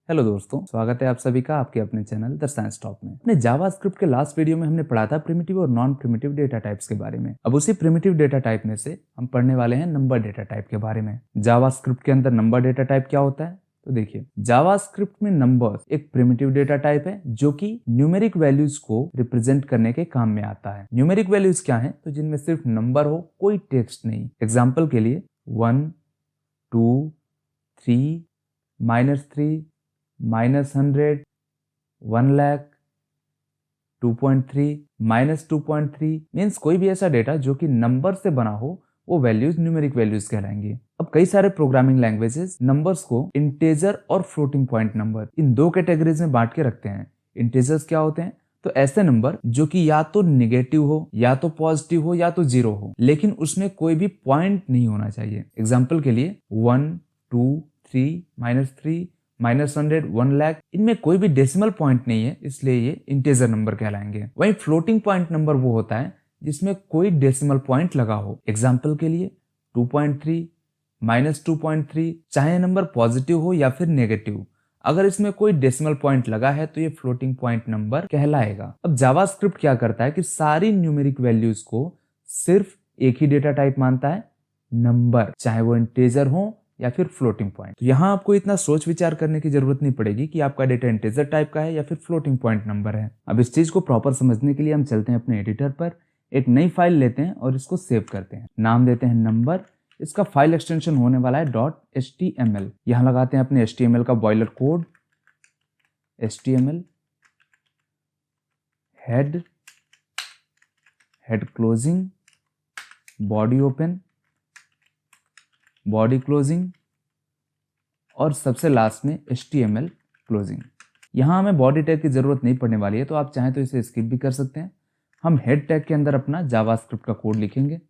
Hello दोस्तों, स्वागत है आप सभी का आपके अपने चैनल द साइंस टॉप में। अपने जावास्क्रिप्ट के लास्ट वीडियो में हमने पढ़ा था प्रिमिटिव और नॉन प्रिमिटिव डेटा टाइप्स के बारे में। अब उसी प्रिमिटिव डेटा टाइप में से हम पढ़ने वाले हैं नंबर डेटा टाइप के बारे में। जावास्क्रिप्ट के अंदर नंबर डेटा टाइप क्या होता है, तो देखिए, जावास्क्रिप्ट में नंबर्स एक प्रिमिटिव डेटा टाइप है जो कि न्यूमेरिक वैल्यूज को रिप्रेजेंट करने के काम में आता है। न्यूमेरिक वैल्यूज क्या है, तो जिनमें सिर्फ नंबर हो, कोई टेक्स्ट नहीं। एग्जाम्पल के लिए 1, 2, 3, -3, -100, 1 लाख, 2.3, -2.3 मीन्स कोई भी ऐसा डेटा जो कि नंबर से बना हो वो वैल्यूज न्यूमेरिक वैल्यूज कहलाएंगे। अब कई सारे प्रोग्रामिंग लैंग्वेजेस नंबर्स को इंटेजर और फ्लोटिंग पॉइंट नंबर इन दो कैटेगरीज में बांट के रखते हैं। इंटेजर्स क्या होते हैं, तो ऐसे नंबर जो कि या तो निगेटिव हो, या तो पॉजिटिव हो, या तो जीरो हो, लेकिन उसमें कोई भी पॉइंट नहीं होना चाहिए। एग्जाम्पल के लिए 1, 2, 3, -3, -100, 1 लाख, इनमें कोई भी डेसिमल पॉइंट नहीं है, इसलिए ये इंटेजर नंबर कहलाएंगे। वहीं फ्लोटिंग पॉइंट नंबर वो होता है जिसमें कोई डेसिमल पॉइंट लगा हो। एग्जाम्पल के लिए 2.3, -2.3, चाहे नंबर पॉजिटिव हो या फिर नेगेटिव, अगर इसमें कोई डेसिमल पॉइंट लगा है तो ये फ्लोटिंग पॉइंट नंबर कहलाएगा। अब जावास्क्रिप्ट क्या करता है कि सारी न्यूमेरिक वैल्यूज को सिर्फ एक ही डेटा टाइप मानता है, नंबर, चाहे वो इंटेजर हो या फिर फ्लोटिंग पॉइंट। तो यहाँ आपको इतना सोच विचार करने की जरूरत नहीं पड़ेगी कि आपका डेटा इंटेजर टाइप का है या फिर फ्लोटिंग पॉइंट नंबर है। अब इस चीज को प्रॉपर समझने के लिए हम चलते हैं अपने एडिटर पर, एक नई फाइल लेते हैं और इसको सेव करते हैं। नाम देते हैं नंबर, इसका फाइल एक्सटेंशन होने वाला है .html। यहाँ लगाते हैं अपने HTML का boiler code, HTML head closing, body open, body closing और सबसे लास्ट में HTML क्लोजिंग। यहाँ हमें बॉडी टैग की जरूरत नहीं पड़ने वाली है, तो आप चाहें तो इसे स्किप भी कर सकते हैं। हम हेड टैग के अंदर अपना जावास्क्रिप्ट का कोड लिखेंगे।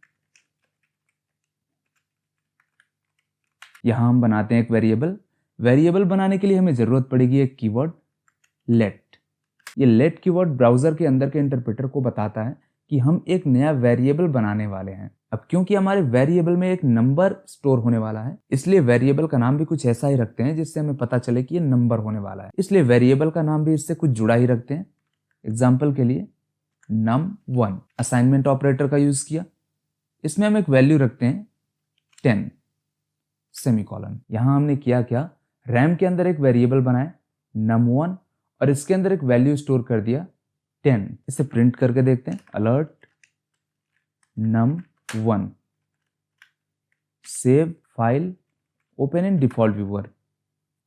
यहाँ हम बनाते हैं एक वेरिएबल बनाने के लिए हमें जरूरत पड़ेगी एक कीवर्ड लेट। ये लेट कीवर्ड ब्राउजर के अंदर के इंटरप्रेटर को बताता है कि हम एक नया वेरिएबल बनाने वाले हैं। अब क्योंकि हमारे वेरिएबल में एक नंबर स्टोर होने वाला है, इसलिए वेरिएबल का नाम भी कुछ ऐसा ही रखते हैं जिससे हमें पता चले कि ये नंबर होने वाला है, इसलिए वेरिएबल का नाम भी इससे कुछ जुड़ा ही रखते हैं। एग्जाम्पल के लिए num1। असाइनमेंट ऑपरेटर का यूज किया, इसमें हम एक वैल्यू रखते हैं 10 सेमीकोलन। यहां हमने किया क्या, रैम के अंदर एक वेरिएबल बनाया num1 और इसके अंदर एक वैल्यू स्टोर कर दिया 10। इसे प्रिंट करके देखते हैं, alert num1, save file, open in default viewer,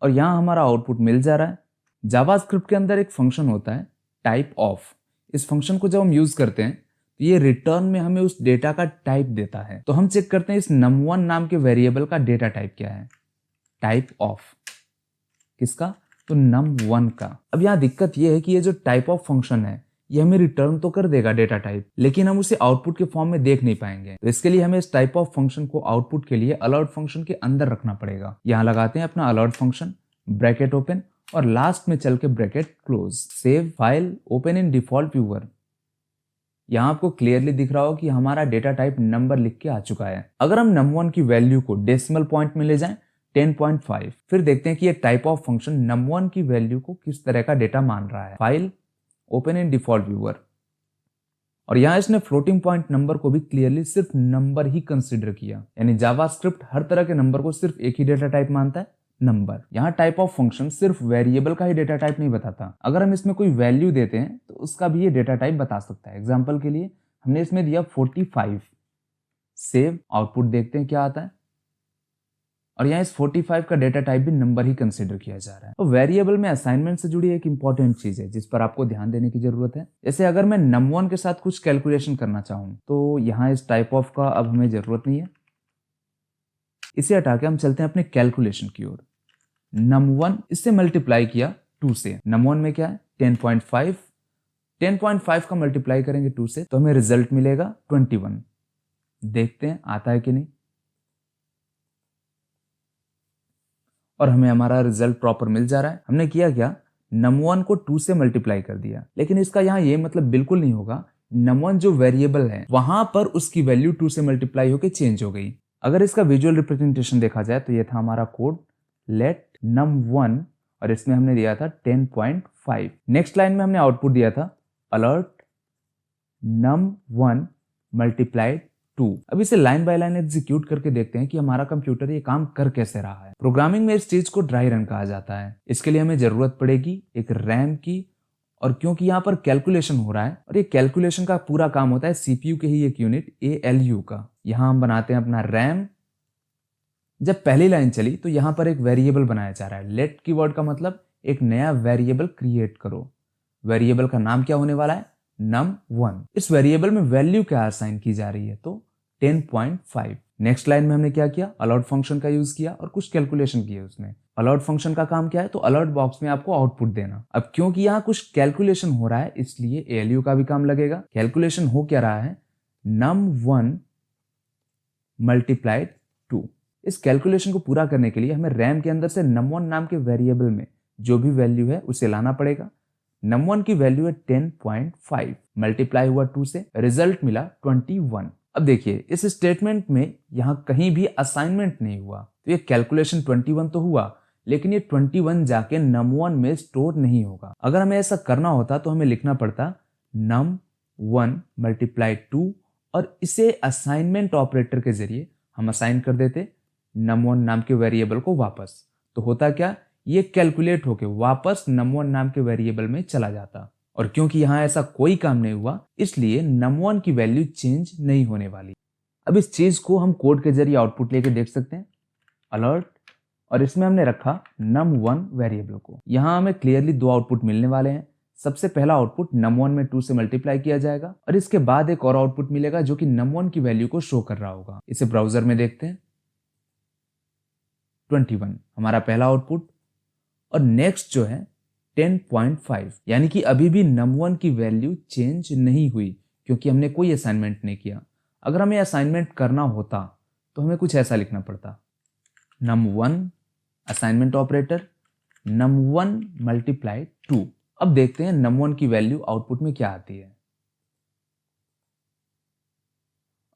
और यहां हमारा आउटपुट मिल जा रहा है। जावास्क्रिप्ट के अंदर एक फंक्शन होता है टाइप ऑफ। इस फंक्शन को जब हम यूज करते हैं तो ये रिटर्न में हमें उस डेटा का टाइप देता है। तो हम चेक करते हैं इस num1 नाम के वेरिएबल का डेटा टाइप क्या है, टाइप ऑफ किसका, तो num1 का। अब यहाँ दिक्कत ये है कि ये जो टाइप ऑफ फंक्शन है ये हमें रिटर्न तो कर देगा डेटा टाइप, लेकिन हम उसे आउटपुट के फॉर्म में देख नहीं पाएंगे। तो इसके लिए हमें इस टाइप ऑफ फंक्शन को आउटपुट के लिए अलर्ट फंक्शन के अंदर रखना पड़ेगा। यहाँ लगाते हैं अपना अलर्ट फंक्शन, ब्रैकेट ओपन और लास्ट में चल के bracket close, save file, open in default viewer. यहाँ आपको क्लियरली दिख रहा हो कि हमारा डेटा टाइप नंबर लिख के आ चुका है। अगर हम num1 की वैल्यू को डेसिमल पॉइंट में ले जाएं 10.5, फिर देखते हैं कि ये टाइप ऑफ फंक्शन num1 की वैल्यू को किस तरह का डेटा मान रहा है। File, open in default viewer, और यहां इसने फ्लोटिंग पॉइंट नंबर को भी क्लियरली सिर्फ नंबर ही कंसीडर किया। यानी जावास्क्रिप्ट हर तरह के नंबर को सिर्फ एक ही डेटा टाइप मानता है, नंबर। यहाँ टाइप ऑफ फंक्शन सिर्फ वेरिएबल का ही डेटा टाइप नहीं बताता, अगर हम इसमें कोई वैल्यू देते हैं तो उसका भी ये डेटा टाइप बता सकता है। एग्जाम्पल के लिए हमने इसमें दिया 45, सेव, आउटपुट देखते हैं क्या आता है, और यहाँ इस 45 का डेटा टाइप भी नंबर ही कंसीडर किया जा रहा है। तो वेरिएबल में असाइनमेंट से जुड़ी एक इंपॉर्टेंट चीज है जिस पर आपको ध्यान देने की जरूरत है। जैसे अगर मैं num1 के साथ कुछ कैलकुलेशन करना चाहूँ तो यहाँ इस टाइप ऑफ का अब हमें जरूरत नहीं है, इसे हटा के हम चलते हैं अपने कैलकुलेशन की ओर। num1 इससे मल्टीप्लाई किया 2 से, num1 में क्या है 10.5, 10.5 का मल्टीप्लाई करेंगे 2 से तो हमें रिजल्ट मिलेगा 21। देखते हैं आता है कि नहीं, और हमें हमारा रिजल्ट प्रॉपर मिल जा रहा है। हमने किया क्या, num1 को 2 से मल्टीप्लाई कर दिया, लेकिन इसका यहाँ ये मतलब बिल्कुल नहीं होगा। num1 जो वेरिएबल है वहां पर उसकी वैल्यू 2 से मल्टीप्लाई होकर चेंज हो गई। अगर इसका विजुअल रिप्रेजेंटेशन देखा जाए तो ये था हमारा कोड, लेट num1 और इसमें हमने दिया था 10.5। नेक्स्ट लाइन में हमने आउटपुट दिया था अलर्ट num1 मल्टीप्लाइड 2। अब इसे लाइन बाय लाइन एग्जीक्यूट करके देखते हैं कि हमारा कंप्यूटर ये काम कर कैसे रहा है। प्रोग्रामिंग में इस चीज को ड्राई रन कहा जाता है। इसके लिए हमें जरूरत पड़ेगी एक रैम की, और क्योंकि यहाँ पर कैलकुलेशन हो रहा है और ये कैलकुलेशन का पूरा काम होता है सीपीयू के ही एक यूनिट ALU का। यहाँ हम बनाते हैं अपना रैम। जब पहली लाइन चली तो यहाँ पर एक वेरिएबल बनाया जा रहा है। लेट कीवर्ड का मतलब एक नया वेरिएबल क्रिएट करो। वेरिएबल का नाम क्या होने वाला है? num1। इस वेरिएबल में वैल्यू क्या असाइन की जा रही है? तो 10.5। नेक्स्ट लाइन में हमने क्या किया? अलर्ट फंक्शन का यूज किया और कुछ कैलकुलेशन किए उसमें। अलर्ट फंक्शन का काम क्या है? तो अलर्ट बॉक्स में आपको आउटपुट देना। अब क्योंकि यहाँ कुछ कैलकुलेशन हो रहा है इसलिए ALU का भी काम लगेगा। कैलकुलेशन हो क्या रहा है? num1 multiplied 2। इस कैलकुलेशन को पूरा करने के लिए हमें रैम के अंदर से num1 नाम के वेरिएबल में जो भी वैल्यू है उसे लाना पड़ेगा। num1 की वैल्यू है 10.5, मल्टीप्लाई हुआ 2 से, रिजल्ट मिला 21। अब देखिए इस स्टेटमेंट में यहाँ कहीं भी असाइनमेंट नहीं हुआ, तो ये कैलकुलेशन 21 तो हुआ, लेकिन ये 21 जाके num1 में स्टोर नहीं होगा। अगर हमें ऐसा करना होता तो हमें लिखना पड़ता num1 मल्टीप्लाई 2 और इसे असाइनमेंट ऑपरेटर के जरिए हम असाइन कर देते num1 नाम के वेरिएबल को वापस। तो होता क्या? ये कैलकुलेट होके वापस num1 नाम के वेरिएबल में चला जाता। और क्योंकि यहाँ ऐसा कोई काम नहीं हुआ इसलिए num1 की वैल्यू चेंज नहीं होने वाली। अब इस चीज को हम कोड के जरिए आउटपुट लेके देख सकते हैं। अलर्ट, और इसमें हमने रखा num1 वेरिएबल को। यहाँ हमें क्लियरली दो आउटपुट मिलने वाले हैं। सबसे पहला आउटपुट num1 में 2 से मल्टीप्लाई किया जाएगा और इसके बाद एक और आउटपुट मिलेगा जो कि num1 की वैल्यू को शो कर रहा होगा। इसे ब्राउजर में देखते हैं। 21 हमारा पहला आउटपुट, और नेक्स्ट जो है 10.5, यानी कि अभी भी num1 की वैल्यू चेंज नहीं हुई क्योंकि हमने कोई असाइनमेंट नहीं किया। अगर हमें असाइनमेंट करना होता तो हमें कुछ ऐसा लिखना पड़ता num1 assignment operator num1 multiply 2। अब देखते हैं num1 की वैल्यू आउटपुट में क्या आती है।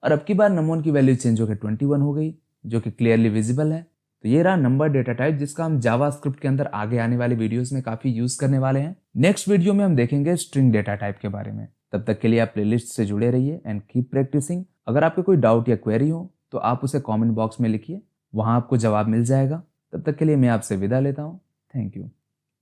और अब की बार num1 की वैल्यू चेंज होकर 21 हो गई जो कि क्लियरली विजिबल है। तो ये रहा नंबर डेटा टाइप जिसका हम जावास्क्रिप्ट के अंदर आगे आने वाले वीडियोस में काफी यूज करने वाले हैं। नेक्स्ट वीडियो में हम देखेंगे स्ट्रिंग डेटा टाइप के बारे में। तब तक के लिए आप प्लेलिस्ट से जुड़े रहिए एंड कीप प्रैक्टिसिंग। अगर आपके कोई डाउट या क्वेरी हो तो आप उसे कमेंट बॉक्स में लिखिए, वहां आपको जवाब मिल जाएगा। तब तक के लिए मैं आपसे विदा लेता हूँ। Thank you.